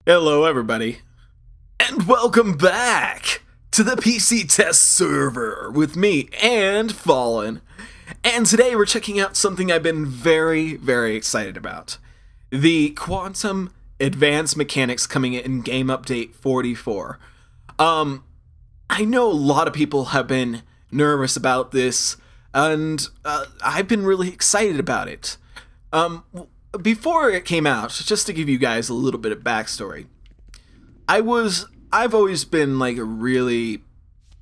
Hello everybody, and welcome back to the PC test server with me and Fallen. And today we're checking out something I've been very excited about. The Quantum Advanced Mechanics coming in Game Update 44. I know a lot of people have been nervous about this, and I've been really excited about it. Before it came out, just to give you guys a little bit of backstory, I've always been like a really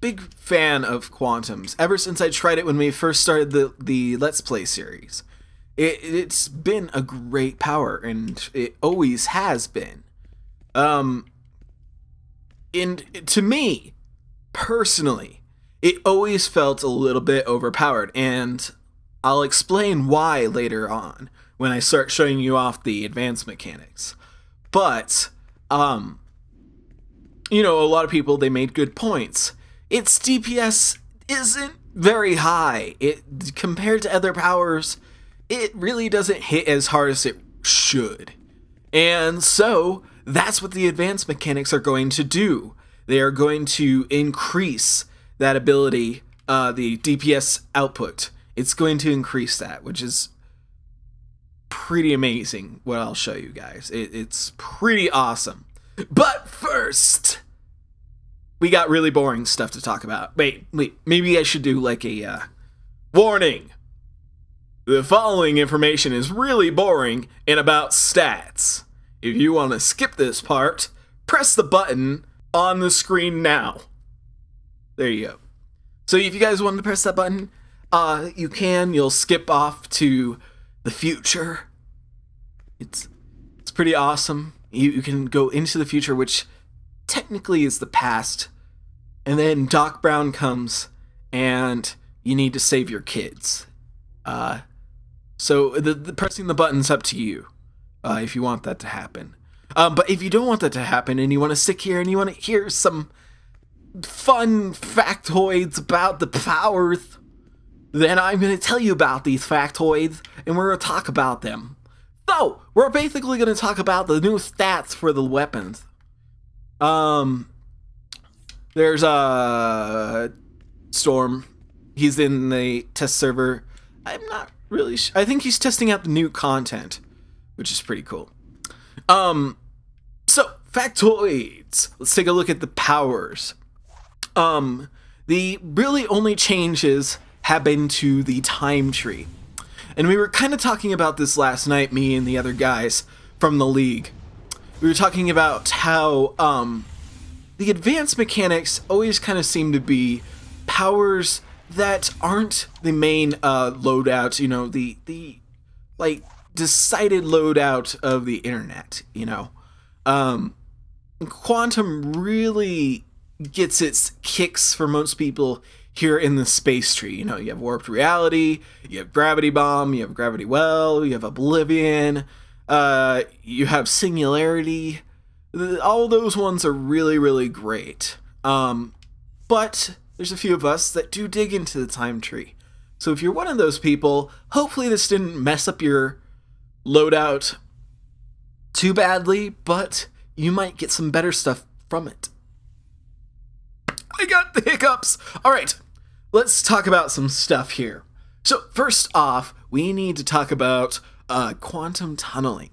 big fan of Quantums ever since I tried it when we first started the Let's Play series. It's been a great power, and it always has been. And to me, personally, it always felt a little bit overpowered, and I'll explain why later on when I start showing you off the advanced mechanics. But, you know, a lot of people, they made good points. Its DPS isn't very high. Compared to other powers, it really doesn't hit as hard as it should. And so, that's what the advanced mechanics are going to do. They are going to increase that ability, the DPS output. It's going to increase that, which is pretty amazing what I'll show you guys. It's pretty awesome. But first, we got really boring stuff to talk about. Wait, maybe I should do like a warning. The following information is really boring and about stats. If you want to skip this part, press the button on the screen now. There you go. So if you guys want to press that button, you can. You'll skip off to the future. It's pretty awesome. You can go into the future, which technically is the past, and then Doc Brown comes and you need to save your kids. So the pressing the button's up to you if you want that to happen. But if you don't want that to happen and you want to stick here and you want to hear some fun factoids about the powers, then I'm going to tell you about these factoids, and we're going to talk about them. So, we're basically going to talk about the new stats for the weapons. There's Storm. He's in the test server. I'm not really sure. I think he's testing out the new content, which is pretty cool. So, factoids. Let's take a look at the powers. The really only changes have been to the time tree. And we were kind of talking about this last night, me and the other guys from the league. We were talking about how the advanced mechanics always kind of seem to be powers that aren't the main loadout, you know, the like decided loadout of the internet, you know. Quantum really gets its kicks for most people here in the space tree. You know, you have warped reality, you have gravity bomb, you have gravity well, you have oblivion, you have singularity. All those ones are really great. But there's a few of us that do dig into the time tree. So if you're one of those people, hopefully this didn't mess up your loadout too badly, but you might get some better stuff from it. I got the hiccups. All right, let's talk about some stuff here. So first off, we need to talk about quantum tunneling.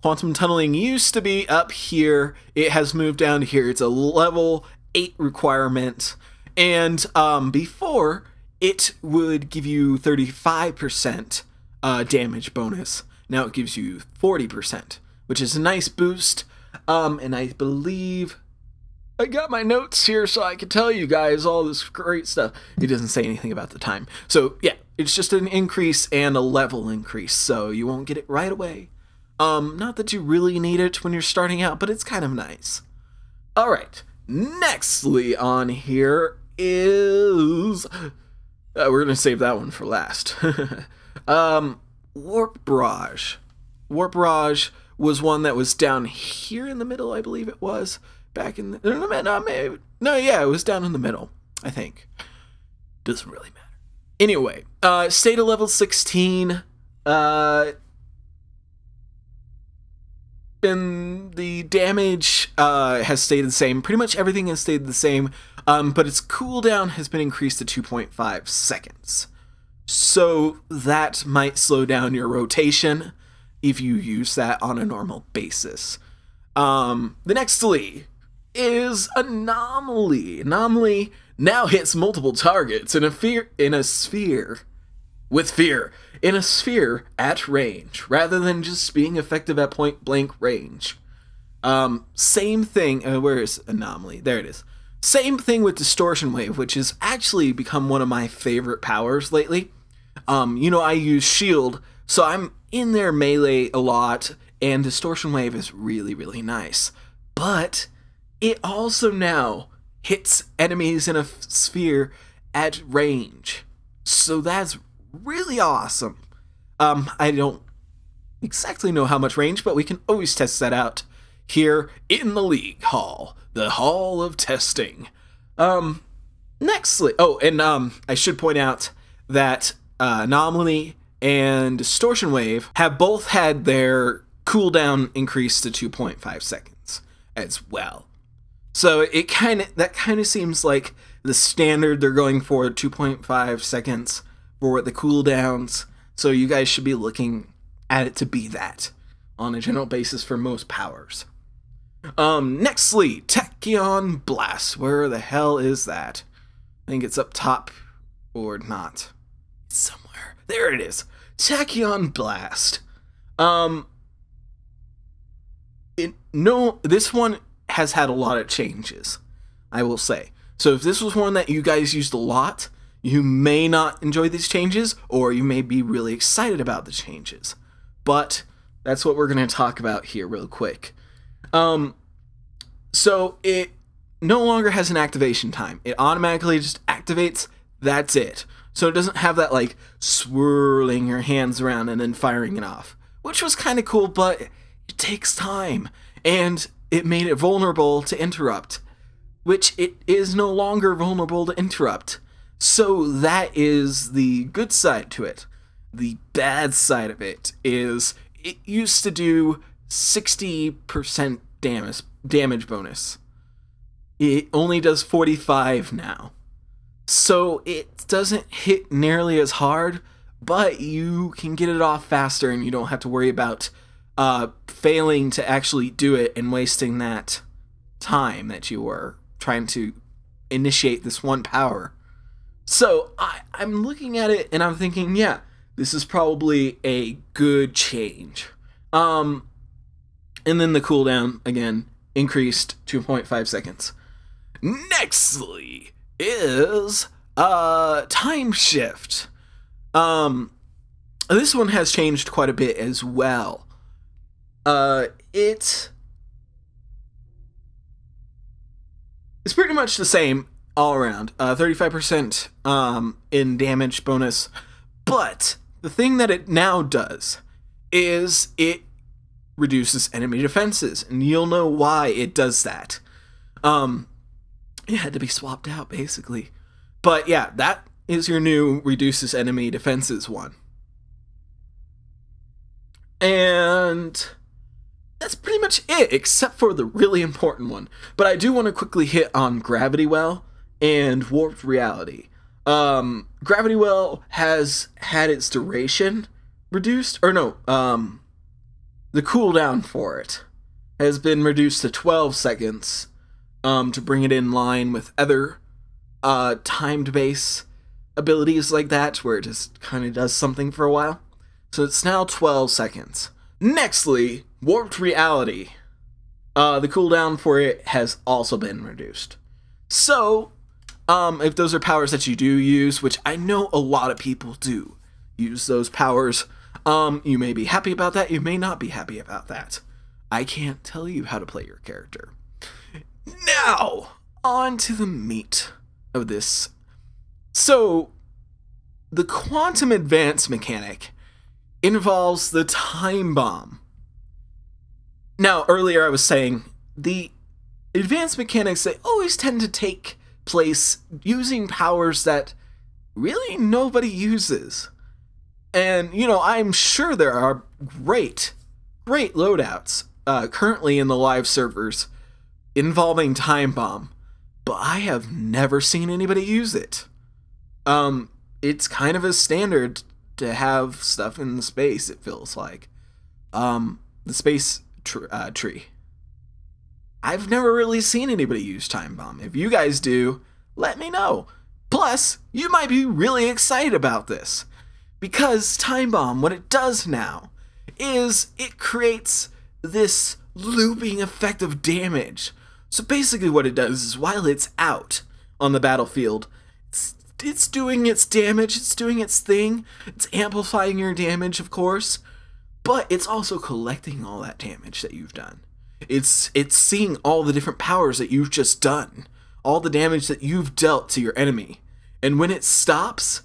Quantum tunneling used to be up here. It has moved down to here. It's a level 8 requirement. And before, it would give you 35% damage bonus. Now it gives you 40%, which is a nice boost. And I believe I got my notes here so I can tell you guys all this great stuff. It doesn't say anything about the time. So yeah, it's just an increase and a level increase, so you won't get it right away. Not that you really need it when you're starting out, but it's kind of nice. Alright, nextly on here is... we're going to save that one for last. Warp Barrage. Warp Barrage was one that was down here in the middle, I believe it was. Back in the... No, yeah, it was down in the middle, I think. Doesn't really matter. Anyway, stay to level 16. and the damage has stayed the same. Pretty much everything has stayed the same, but its cooldown has been increased to 2.5 seconds. So that might slow down your rotation if you use that on a normal basis. The next Lee is Anomaly. Anomaly now hits multiple targets in a sphere at range, rather than just being effective at point blank range. Same thing, where is Anomaly? There it is. Same thing with Distortion Wave, which has actually become one of my favorite powers lately. I use Shield, so I'm in their melee a lot, and Distortion Wave is really, really nice. But it also now hits enemies in a sphere at range. So that's really awesome. I don't exactly know how much range, but we can always test that out here in the League Hall. The Hall of Testing. Nextly, I should point out that Anomaly and Distortion Wave have both had their cooldown increased to 2.5 seconds as well. So that kind of seems like the standard they're going for, 2.5 seconds for the cooldowns. So you guys should be looking at it to be that on a general basis for most powers. Nextly, Tachyon Blast. Where the hell is that? I think it's up top or not. It's somewhere. There it is. Tachyon Blast. This one has had a lot of changes, I will say. So if this was one that you guys used a lot, you may not enjoy these changes, or you may be really excited about the changes. But that's what we're going to talk about here real quick. So it no longer has an activation time. It automatically just activates, that's it. So it doesn't have that like swirling your hands around and then firing it off, which was kind of cool, but it takes time. And it made it vulnerable to interrupt, which it is no longer vulnerable to interrupt. So that is the good side to it. The bad side of it is it used to do 60% damage bonus. It only does 45 now. So it doesn't hit nearly as hard, but you can get it off faster and you don't have to worry about failing to actually do it and wasting that time that you were trying to initiate this one power. So I'm looking at it and I'm thinking, yeah, this is probably a good change. And then the cooldown, again, increased 2.5 seconds. Nextly is Time Shift. This one has changed quite a bit as well. It's pretty much the same all around. 35% in damage bonus. But the thing that it now does is it reduces enemy defenses, and you'll know why it does that. It had to be swapped out, basically. But yeah, that is your new reduces enemy defenses one. And that's pretty much it, except for the really important one. But I do want to quickly hit on Gravity Well and Warped Reality. Gravity Well has had its duration reduced, or no, the cooldown for it has been reduced to 12 seconds to bring it in line with other timed base abilities like that, where it just kind of does something for a while. So it's now 12 seconds. Nextly, Warped Reality. The cooldown for it has also been reduced. So, if those are powers that you do use, which I know a lot of people do use those powers, you may be happy about that, you may not be happy about that. I can't tell you how to play your character. Now, on to the meat of this. So, the Quantum Advance mechanic involves the Time Bomb. Now, earlier I was saying, the advanced mechanics, they always tend to take place using powers that really nobody uses. And, I'm sure there are great loadouts currently in the live servers involving Time Bomb, but I have never seen anybody use it. It's kind of a standard to have stuff in space, it feels like. The space tree. I've never really seen anybody use Time Bomb. If you guys do, let me know. Plus, you might be really excited about this, because Time Bomb, what it does now, is it creates this looping effect of damage. So basically what it does is while it's out on the battlefield, it's doing its damage, it's doing its thing, it's amplifying your damage, of course, but it's also collecting all that damage that you've done. It's seeing all the different powers that you've just done, all the damage that you've dealt to your enemy, and when it stops,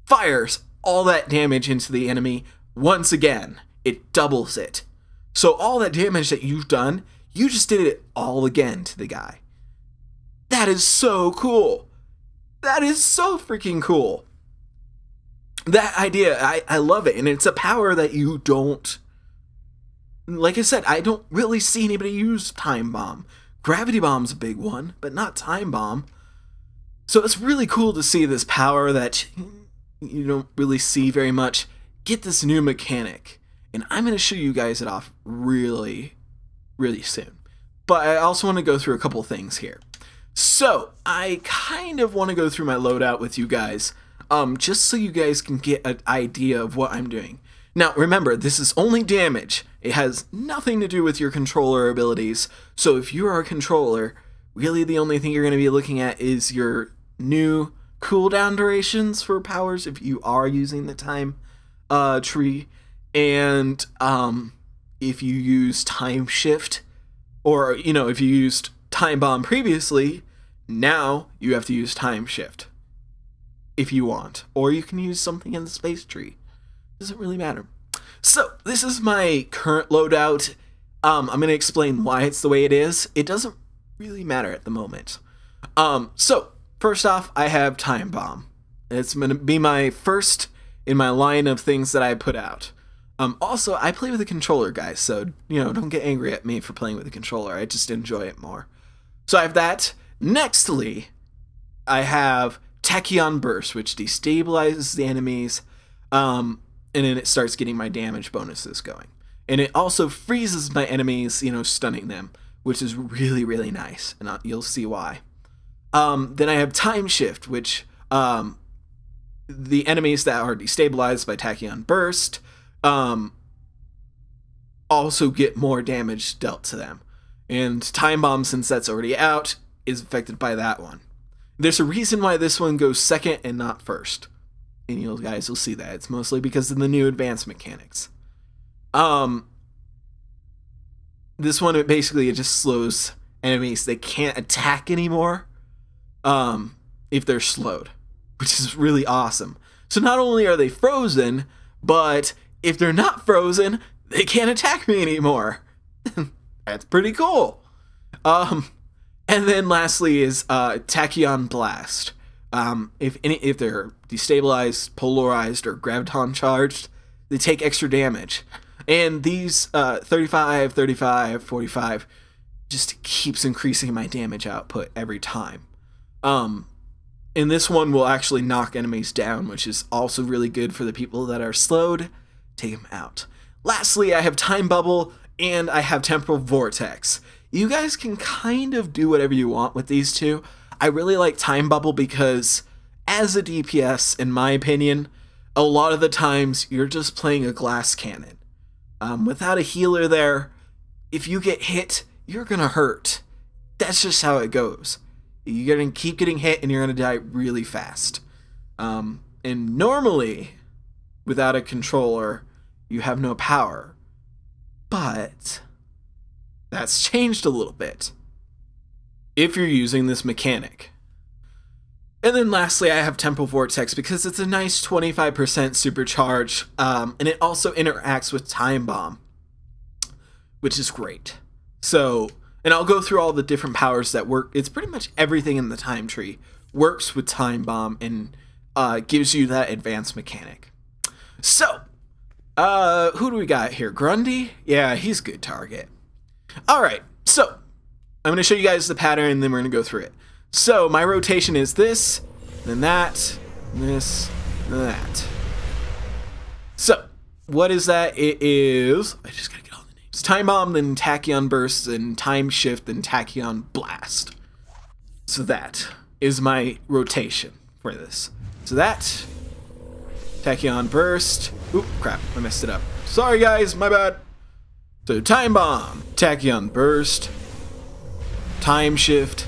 fires all that damage into the enemy once again. It doubles it. So all that damage that you've done, you just did it all again to the guy. That is so cool. That is so freaking cool. That idea, I love it. And it's a power that you don't... Like I said, I don't really see anybody use Time Bomb. Gravity Bomb's a big one, but not Time Bomb. So it's really cool to see this power that you don't really see very much get this new mechanic. And I'm going to show you guys it off really, really soon. But I also want to go through a couple things here. So, I kind of want to go through my loadout with you guys, just so you guys can get an idea of what I'm doing. Now, remember, this is only damage. It has nothing to do with your controller abilities. So if you are a controller, really the only thing you're going to be looking at is your new cooldown durations for powers if you are using the time tree. And if you use time shift, or, you know, if you used Time Bomb previously, now you have to use time shift if you want. Or you can use something in the space tree. Doesn't really matter. So, this is my current loadout. I'm going to explain why it's the way it is. It doesn't really matter at the moment. So, first off, I have Time Bomb. It's going to be my first in my line of things that I put out. Also, I play with a controller, guys, so, you know, don't get angry at me for playing with a controller. I just enjoy it more. So I have that. Nextly, I have Tachyon Burst, which destabilizes the enemies, and then it starts getting my damage bonuses going. And it also freezes my enemies, you know, stunning them, which is really, really nice, and you'll see why. Then I have Time Shift, which, the enemies that are destabilized by Tachyon Burst, also get more damage dealt to them. And Time Bomb, since that's already out, is affected by that one. There's a reason why this one goes second and not first. And you guys will see that. It's mostly because of the new advanced mechanics. This one, it just slows enemies. They can't attack anymore if they're slowed, which is really awesome. So not only are they frozen, but if they're not frozen, they can't attack me anymore. That's pretty cool. And then lastly is Tachyon Blast. If they're destabilized, polarized, or graviton charged, they take extra damage. And these 35, 35, 45 just keeps increasing my damage output every time. And this one will actually knock enemies down, which is also really good for the people that are slowed. Take them out. Lastly, I have Time Bubble and I have Temporal Vortex. You guys can kind of do whatever you want with these two. I really like Time Bubble because, as a DPS, in my opinion, a lot of the times you're just playing a glass cannon. Without a healer there, if you get hit, you're gonna hurt. That's just how it goes. You're gonna keep getting hit and you're gonna die really fast. And normally, without a controller, you have no power. But that's changed a little bit if you're using this mechanic. And then lastly, I have Temporal Vortex because it's a nice 25% supercharge, and it also interacts with Time Bomb, which is great. So, and I'll go through all the different powers that work. It's pretty much everything in the time tree works with Time Bomb and gives you that advanced mechanic. So, who do we got here? Grundy? Yeah, he's a good target. Alright, so I'm going to show you guys the pattern and then we're going to go through it. So my rotation is this, then that, this, and that. So, what is that? It is... I just gotta get all the names. Time Bomb, then Tachyon Burst, then Time Shift, then Tachyon Blast. So that is my rotation for this. So that... Tachyon Burst... Oop, crap, I messed it up. Sorry guys, my bad. So Time Bomb, Tachyon Burst, Time Shift,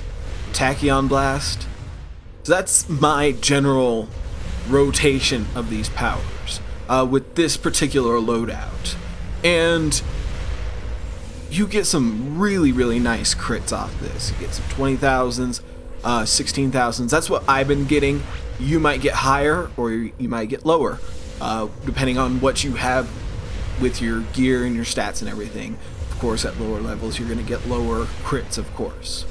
Tachyon Blast. So that's my general rotation of these powers with this particular loadout. And you get some really, really nice crits off this. You get some 20,000s, 16,000s. That's what I've been getting. You might get higher or you might get lower, depending on what you have with your gear and your stats and everything. Of course, at lower levels, you're going to get lower crits, of course.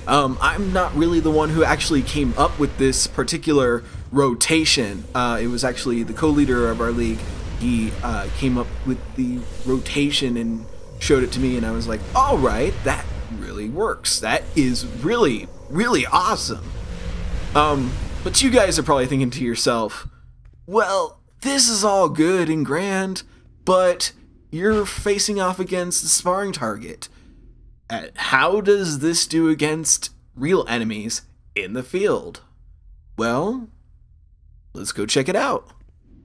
I'm not really the one who actually came up with this particular rotation. It was actually the co-leader of our league. He came up with the rotation and showed it to me, and I was like, alright, that really works. That is really, really awesome. But you guys are probably thinking to yourself, well, this is all good and grand, but you're facing off against the sparring target. How does this do against real enemies in the field? Well, let's go check it out.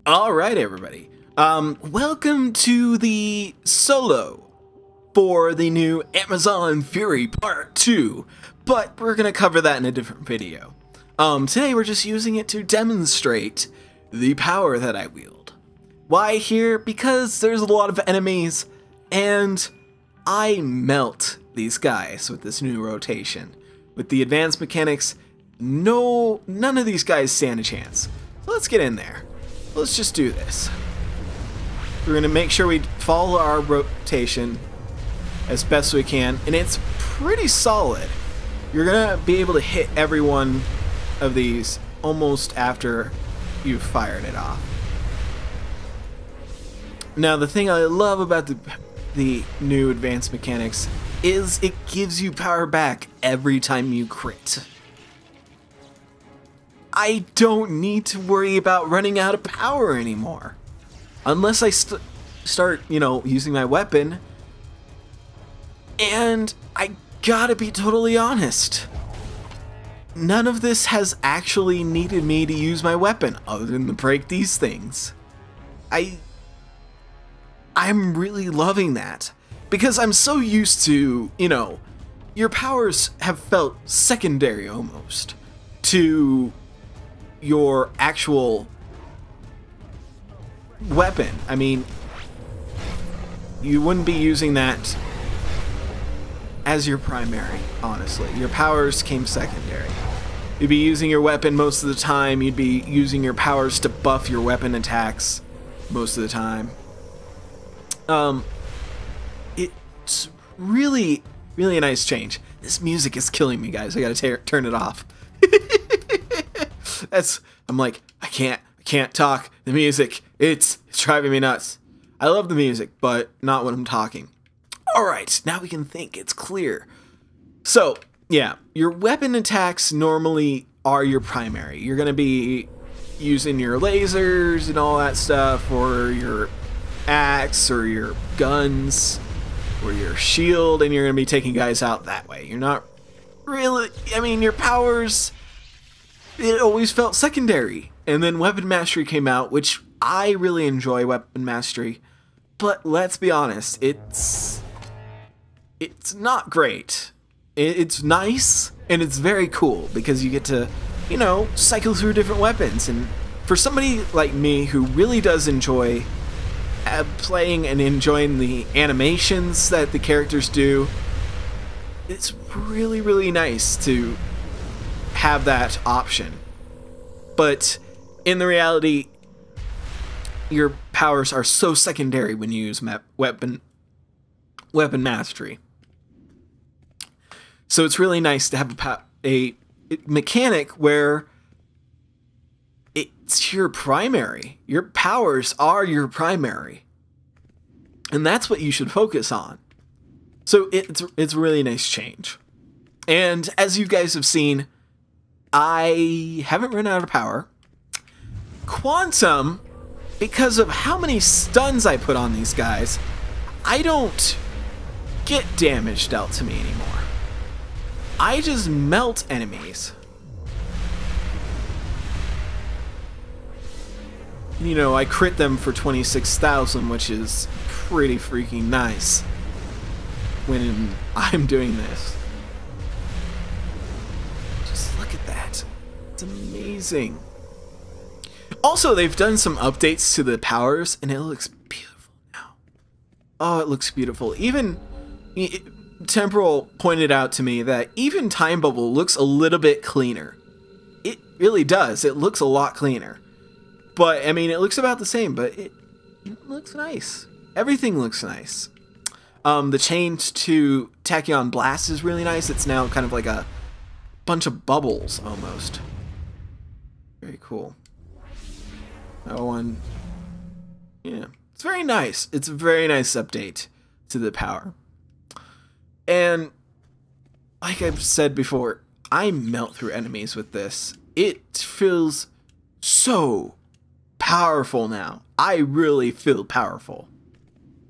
Alright everybody, welcome to the solo for the new Amazon Fury Part 2, but we're going to cover that in a different video. Today we're just using it to demonstrate the power that I wield. Why here? Because there's a lot of enemies, and I melt these guys with this new rotation. With the advanced mechanics, none of these guys stand a chance. So let's get in there. Let's just do this. We're going to make sure we follow our rotation as best we can, and it's pretty solid. You're going to be able to hit every one of these almost after you've fired it off. Now, the thing I love about the new advanced mechanics is it gives you power back every time you crit. I don't need to worry about running out of power anymore. Unless I start, using my weapon. And I gotta be totally honest. None of this has actually needed me to use my weapon other than to break these things. I'm really loving that. Because I'm so used to, your powers have felt secondary almost to your actual weapon. I mean, you wouldn't be using that as your primary, honestly. Your powers came secondary. You'd be using your weapon most of the time. You'd be using your powers to buff your weapon attacks most of the time. It's really, really a nice change. This music is killing me, guys. I gotta turn it off. I'm like, I can't talk. The music, it's driving me nuts. I love the music, but not when I'm talking. Alright, now we can think. It's clear. So, yeah, your weapon attacks normally are your primary. You're gonna be using your lasers and all that stuff, or your axe, or your guns, or your shield, and you're going to be taking guys out that way. You're not really... your powers, it always felt secondary. And then Weapon Mastery came out, which I really enjoy Weapon Mastery, but let's be honest, it's not great. It's nice, and it's very cool, because you get to, cycle through different weapons. And for somebody like me who really does enjoy playing and enjoying the animations that the characters do, it's really, really nice to have that option. But in the reality, your powers are so secondary when you use weapon mastery. So it's really nice to have a mechanic where it's your primary. Your powers are your primary. And that's what you should focus on. So it's a really nice change. And as you guys have seen, I haven't run out of power. Quantum, because of how many stuns I put on these guys, I don't get damage dealt to me anymore. I just melt enemies. You know, I crit them for 26,000, which is pretty freaking nice when I'm doing this. Just look at that. It's amazing. Also, they've done some updates to the powers, and it looks beautiful now. Oh, it looks beautiful. Even Temporal pointed out to me that even Time Bubble looks a little bit cleaner. It really does. It looks a lot cleaner. But, I mean, it looks about the same, but it looks nice. Everything looks nice. The change to Tachyon Blast is really nice. It's now kind of like a bunch of bubbles, almost. Very cool. That one, yeah, it's very nice. It's a very nice update to the power. And like I've said before, I melt through enemies with this. It feels so powerful now. I really feel powerful.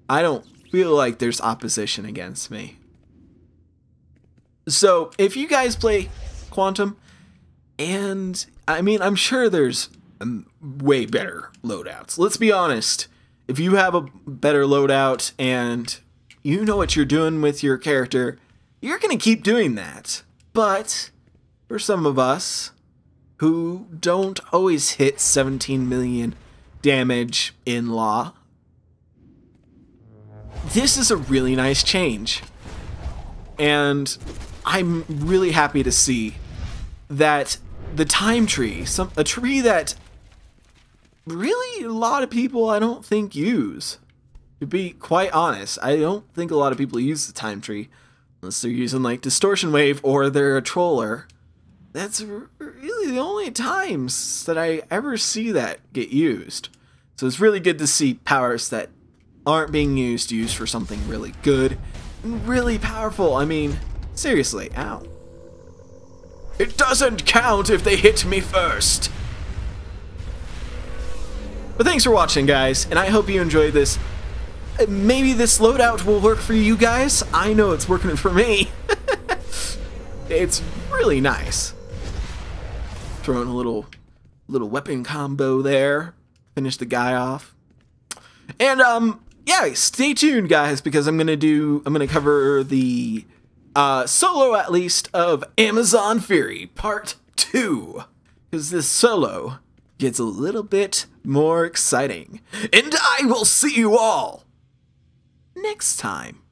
I don't feel like there's opposition against me. So if you guys play Quantum, and I mean, I'm sure there's way better loadouts. Let's be honest. If you have a better loadout and you know what you're doing with your character, you're going to keep doing that. But for some of us who don't always hit 17 million damage in Law, this is a really nice change. And I'm really happy to see that the time tree, a tree that really a lot of people I don't think use. To be quite honest, I don't think a lot of people use the time tree unless they're using like Distortion Wave or they're a troller. That's really the only times that I ever see that get used. So it's really good to see powers that aren't being used for something really good and really powerful. I mean, seriously, ow. It doesn't count if they hit me first. But thanks for watching, guys, and I hope you enjoyed this. Maybe this loadout will work for you guys. I know it's working for me. It's really nice. Throwing a little weapon combo there. Finish the guy off. And yeah, stay tuned, guys, because I'm gonna cover the solo, at least, of Amazon Fury Part 2. Because this solo gets a little bit more exciting. And I will see you all next time.